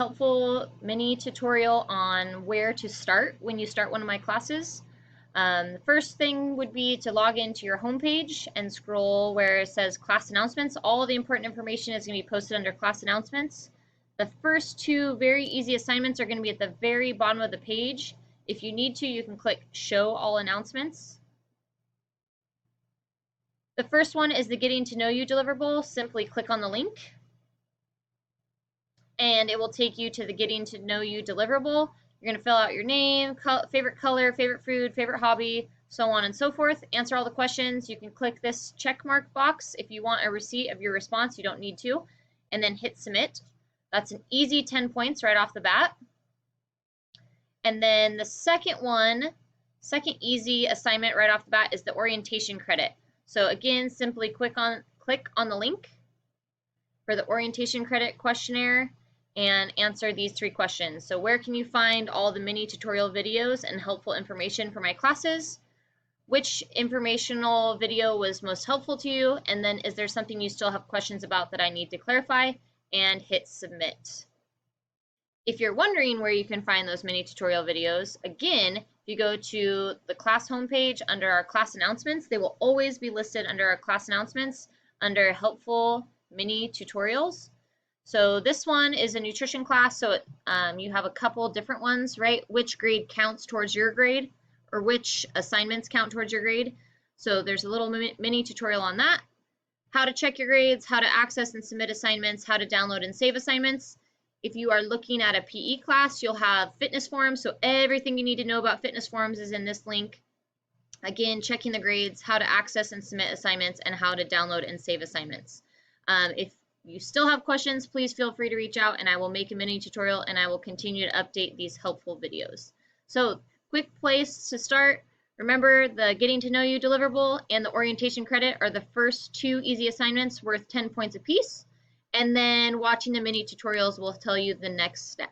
Helpful mini tutorial on where to start when you start one of my classes. The first thing would be to log into your homepage and scroll where it says class announcements. All of the important information is going to be posted under class announcements. The first two very easy assignments are going to be at the very bottom of the page. If you need to, you can click show all announcements. The first one is the Getting to Know You deliverable. Simply click on the link and it will take you to the Getting to Know You deliverable. You're going to fill out your name, favorite color, favorite food, favorite hobby, so on and so forth. Answer all the questions. You can click this check mark box if you want a receipt of your response. You don't need to. And then hit submit. That's an easy 10 points right off the bat. And then the second easy assignment right off the bat is the orientation credit. So again, simply click on the link for the orientation credit questionnaire and answer these 3 questions. So where can you find all the mini tutorial videos and helpful information for my classes? Which informational video was most helpful to you? And then is there something you still have questions about that I need to clarify? And hit submit. If you're wondering where you can find those mini tutorial videos, again, if you go to the class homepage under our class announcements, they will always be listed under our class announcements under helpful mini tutorials. So this one is a nutrition class, so you have a couple different ones, right? Which grade counts towards your grade, or which assignments count towards your grade. So there's a little mini tutorial on that. How to check your grades, how to access and submit assignments, how to download and save assignments. If you are looking at a PE class, you'll have fitness forums, so everything you need to know about fitness forums is in this link. Again, checking the grades, how to access and submit assignments, and how to download and save assignments. If you still have questions, please feel free to reach out and I will make a mini tutorial and I will continue to update these helpful videos. So, quick place to start. Remember, the Getting to Know You deliverable and the orientation credit are the first 2 easy assignments worth 10 points apiece. And then watching the mini tutorials will tell you the next steps.